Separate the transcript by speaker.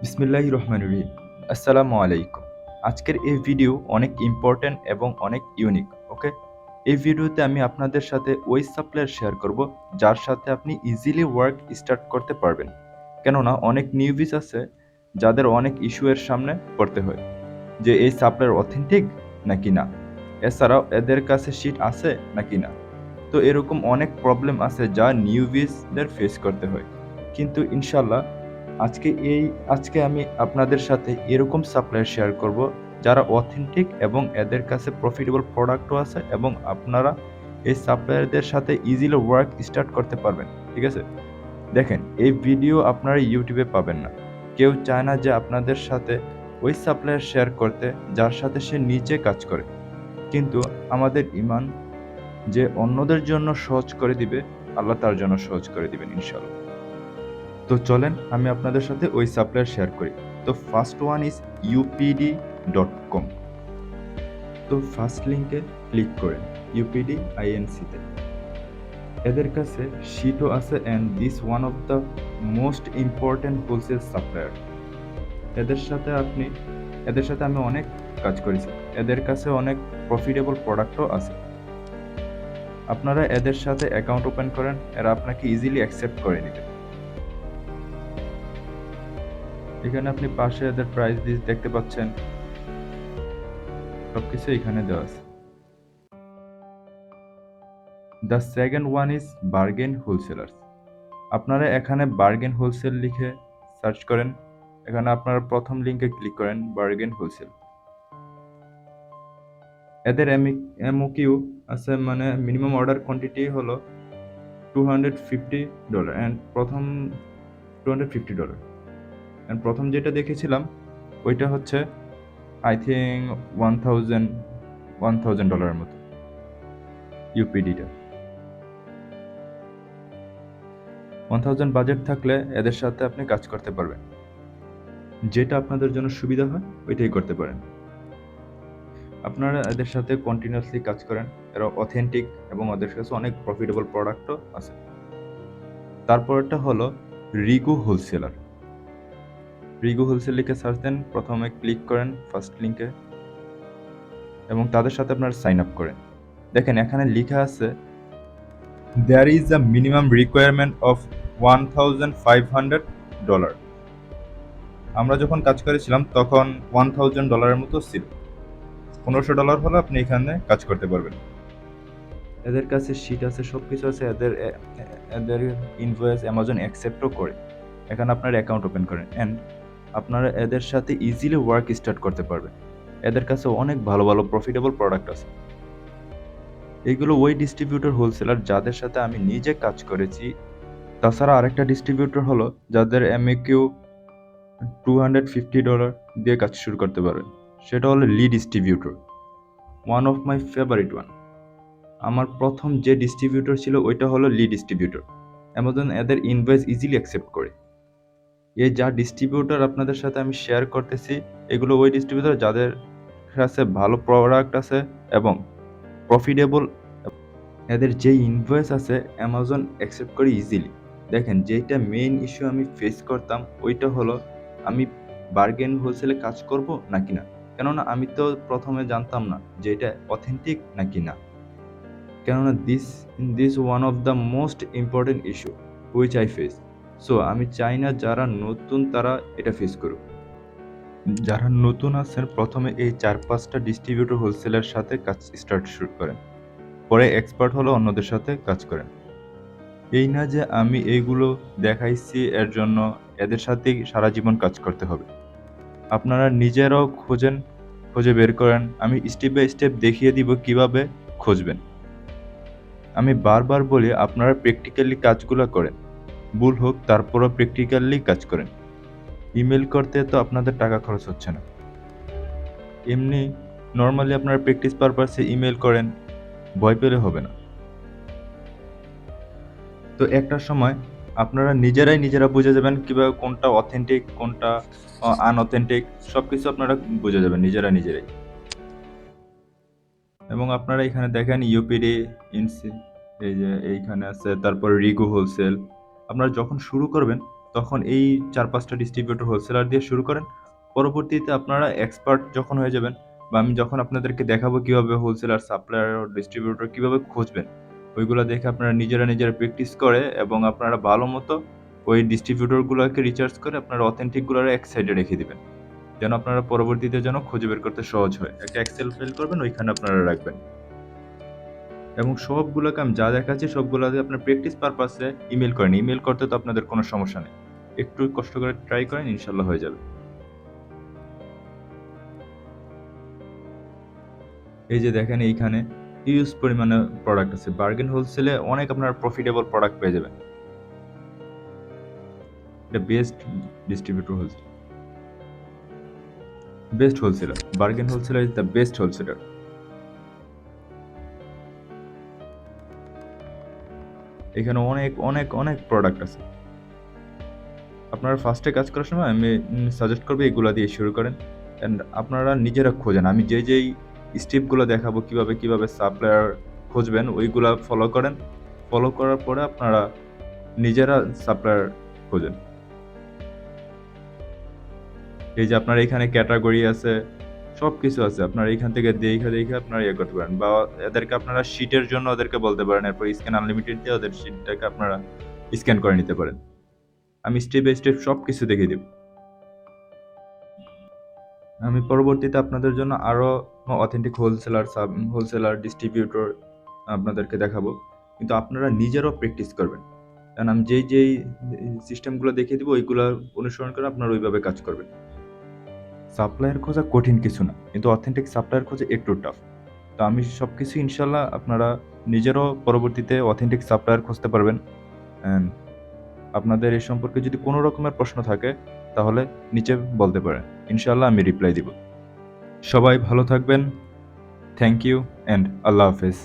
Speaker 1: বিসমিল্লাহির রহমানির রহিম। আসসালামু আলাইকুম। আজকের এই ভিডিও অনেক ইম্পর্ট্যান্ট এবং অনেক ইউনিক। ওকে, এই ভিডিওতে আমি আপনাদের সাথে ওই সাপ্লায়ার শেয়ার করব যার সাথে আপনি ইজিলি ওয়ার্ক স্টার্ট করতে পারবেন। কেননা অনেক নিউবিস আছে যাদের অনেক ইস্যু এর সামনে পড়তে হয় যে এই সাপ্লায়ার অথেন্টিক নাকি না, এছাড়াও এদের কাছে শিট আছে নাকি না। তো এরকম অনেক প্রবলেম আছে যা নিউবিসদের ফেস করতে হয়, কিন্তু ইনশাল্লাহ আজকে আমি আপনাদের সাথে এরকম সাপ্লায়ার শেয়ার করব যারা অথেন্টিক এবং এদের কাছে প্রফিটেবল প্রোডাক্টও আছে এবং আপনারা এই সাপ্লায়ারদের সাথে ইজিলি ওয়ার্ক স্টার্ট করতে পারবেন। ঠিক আছে, দেখেন এই ভিডিও আপনারা ইউটিউবে পাবেন না। কেউ চায় না যে আপনাদের সাথে ওই সাপ্লায়ার শেয়ার করতে যার সাথে সে নিজে কাজ করে, কিন্তু আমাদের ইমান যে অন্যদের জন্য সহজ করে দিবে, আল্লাহ তার জন্য সহজ করে দিবেন ইনশাআল্লাহ। তো চলেন আমি আপনাদের সাথে ওই সাপ্লায়ার শেয়ার করি। তো ফার্স্ট ওয়ান ইজ upd.com। তো ফার্স্ট লিঙ্কে ক্লিক করেন upd.inc-তে। এদের কাছে শিটও আছে and this one of the most important wholesale supplier. এদের সাথে আমি অনেক কাজ করেছি, এদের কাছে অনেক প্রফিটেবল প্রোডাক্টও আছে। আপনারা এদের সাথে অ্যাকাউন্ট ওপেন করেন, এরা আপনাকে ইজিলি অ্যাকসেপ্ট করে নেবে। এখানে আপনি পাশে এদের প্রাইস লিস্ট দেখতে পাচ্ছেন, সবকিছু এখানে দেওয়া আছে। The second one is Bergen wholesalers. আপনারা এখানে বার্গেন হোলসেল লিখে সার্চ করেন, এখানে আপনারা প্রথম লিঙ্কে ক্লিক করেন বার্গেন হোলসেল। এদের এমওকিউ আছে, মানে মিনিমাম অর্ডার কোয়ান্টিটি হলো $250 অ্যান্ড $250 অ্যান্ড প্রথম যেটা দেখেছিলাম ওইটা হচ্ছে আই থিঙ্ক $1,000 মতো ইউপিডিটা। 1000 বাজেট থাকলে এদের সাথে আপনি কাজ করতে পারবেন, যেটা আপনাদের জন্য সুবিধা হয় ওইটাই করতে পারেন। আপনারা এদের সাথে কন্টিনিউয়াসলি কাজ করেন, এরা অথেন্টিক এবং ওদের কাছে অনেক প্রফিটেবল প্রোডাক্টও আছে। তারপরটা হলো রিগু হোলসেলার। রিগু হোলসেল লিখে সার্চ দেন, প্রথমে ক্লিক করেন ফার্স্ট লিঙ্কে এবং তাদের সাথে আপনারা সাইন আপ করেন। দেখেন এখানে লেখা আছে there is a minimum requirement of $1,500। আমরা যখন কাজ করেছিলাম তখন $1,000 মতো ছিল। $1,500 হলে আপনি এখানে কাজ করতে পারবেন। এদের কাছে শিট আছে, সবকিছু আছে। এদের ইনভয়েস অ্যামাজন অ্যাকসেপ্টও করে। এখানে আপনার অ্যাকাউন্ট ওপেন করেন অ্যান্ড আপনারা এদের সাথে ইজিলি ওয়ার্ক স্টার্ট করতে পারবেন। এদের কাছে অনেক ভালো ভালো প্রফিটেবল প্রোডাক্ট আছে। এইগুলো ওই ডিস্ট্রিবিউটর হোলসেলার যাদের সাথে আমি নিজে কাজ করেছি। তাছাড়া আরেকটা ডিস্ট্রিবিউটর হলো যাদের এমএকিউ $250 দিয়ে কাজ শুরু করতে পারবেন, সেটা হলো Lee distributor, one of my favourite one. আমার প্রথম যে ডিস্ট্রিবিউটর ছিল ওইটা হলো লি ডিস্ট্রিবিউটর। অ্যামাজন এদের ইনভয়েস ইজিলি অ্যাকসেপ্ট করে। এই যা ডিস্ট্রিবিউটর আপনাদের সাথে আমি শেয়ার করতেছি, এগুলো ওই ডিস্ট্রিবিউটর যাদের কাছে ভালো প্রোডাক্ট আছে এবং প্রফিটেবল। এদের যে ইনভয়েস আছে অ্যামাজন অ্যাকসেপ্ট করে ইজিলি। দেখেন যেটা মেইন ইস্যু আমি ফেস করতাম ওইটা হলো আমি বার্গেন হোলসেলে কাজ করব নাকি না, কেননা আমি তো প্রথমে জানতাম না যে এটা অথেন্টিক নাকি না। কেননা this one of the most important issue which I face. So আমি চাই না যারা নতুন তারা এটা ফেস করুক। যারা নতুন আছেন প্রথমে এই 4-5টা ডিস্ট্রিবিউটর হোলসেলের সাথে কাজ স্টার্ট শুরু করেন, পরে এক্সপার্ট হলো অন্যদের সাথে কাজ করেন। এই না যে আমি এইগুলো দেখাইছি এর জন্য এদের সাথেই সারা জীবন কাজ করতে হবে। আপনারা নিজেরাও খুঁজে বের করেন, আমি স্টেপ বাই স্টেপ দেখিয়ে দিব কিভাবে খুঁজবেন। আমি বারবার বলি আপনারা প্র্যাকটিক্যালি কাজগুলো করেন, ভুল হোক তারপরও প্র্যাকটিক্যালি কাজ করেন। ইমেল করতে তো আপনাদের টাকা খরচ হচ্ছে না, এমনি নর্মালি আপনারা প্র্যাকটিস পারপাসে ইমেল করেন, ভয় পেলে হবে না। তো একটা সময় আপনারা নিজেরা বুঝে যাবেন কিভাবে কোনটা অথেন্টিক কোনটা আনঅথেন্টিক, সবকিছু আপনারা বুঝে যাবেন নিজেরাই। এবং আপনারা এখানে দেখেন ইউপিডি ইনসি, এই যে এইখানে আছে, তারপর রিগু হোলসেল। আপনারা যখন শুরু করবেন তখন এই 4-5টা ডিস্ট্রিবিউটর হোলসেলার দিয়ে শুরু করেন। পরবর্তীতে আপনারা এক্সপার্ট যখন হয়ে যাবেন, বা আমি যখন আপনাদেরকে দেখাবো কীভাবে হোলসেলার, সাপ্লায়ার, ডিস্ট্রিবিউটর কীভাবে খুঁজবেন, ওইগুলো দেখে আপনারা নিজেরা প্র্যাকটিস করে এবং আপনারা ভালো মতো ওই ডিস্ট্রিবিউটরগুলোকে রিচার্জ করে আপনারা অথেন্টিকগুলোর এক সাইডে রেখে দিবেন, যেন আপনারা পরবর্তীতে যেন খুঁজে বের করতে সহজ হয়। একটা এক্সেল ফাইল করবেন, ওইখানে আপনারা রাখবেন। এবং সবগুলোকে আমি যা দেখাচ্ছি সবগুলোকে আপনার প্র্যাকটিস পারপাসে ইমেল করেন। ইমেল করতে তো আপনাদের কোনো সমস্যা নেই, একটু কষ্ট করে ট্রাই করেন, ইনশাল্লাহ হয়ে যাবে। এই যে দেখেন, এইখানে হিউজ পরিমাণে প্রোডাক্ট আছে। বার্গেন হোলসেলে অনেক আপনারা প্রফিটেবল প্রোডাক্ট পেয়ে যাবেন। এটা best distributor wholesale, best wholesaler. Bargain wholesaler is the best wholesaler. এখানে অনেক অনেক অনেক প্রোডাক্ট আছে। আপনারা ফার্স্টে কাজ করার সময় আমি সাজেস্ট করবো এগুলো দিয়ে শুরু করেন, অ্যান্ড আপনারা নিজেরা খোঁজেন। আমি যেই স্টেপগুলো দেখাবো কিভাবে সাপ্লায়ার খুঁজবেন, ওইগুলা ফলো করেন। ফলো করার পরে আপনারা নিজেরা সাপ্লায়ার খোঁজেন। এই যে আপনার এখানে ক্যাটাগরি আছে, সব কিছু আছে। আপনারা এইখান থেকে দেখে আপনারা ইয়ে করতে পারেন, বা এদেরকে আপনারা শিটের জন্য ওদেরকে বলতে পারেন, এরপর স্ক্যান আনলিমিটেড দিয়ে ওদের শিটটাকে আপনারা স্ক্যান করে নিতে পারেন। আমি স্টেপ বাই স্টেপ সব কিছু দেখিয়ে দেব। আমি পরবর্তীতে আপনাদের জন্য আরও অথেন্টিক হোলসেলার ডিস্ট্রিবিউটর আপনাদেরকে দেখাবো, কিন্তু আপনারা নিজেরাও প্র্যাকটিস করবেন। কারণ আমি যেই সিস্টেমগুলো দেখিয়ে দিব, ওইগুলো অনুসরণ করে আপনারা ওইভাবে কাজ করবেন। সাপ্লায়ার খোঁজা কঠিন কিছু না, কিন্তু অথেন্টিক সাপ্লায়ার খোঁজা একটু টাফ। তো আমি সব কিছু ইনশাল্লাহ আপনারা নিজেরও পরবর্তীতে অথেন্টিক সাপ্লায়ার খুঁজতে পারবেন। অ্যান্ড আপনাদের এই সম্পর্কে যদি কোনো রকমের প্রশ্ন থাকে তাহলে নিচে বলতে পারেন, ইনশাল্লাহ আমি রিপ্লাই দিব। সবাই ভালো থাকবেন। থ্যাংক ইউ অ্যান্ড আল্লাহ হাফেজ।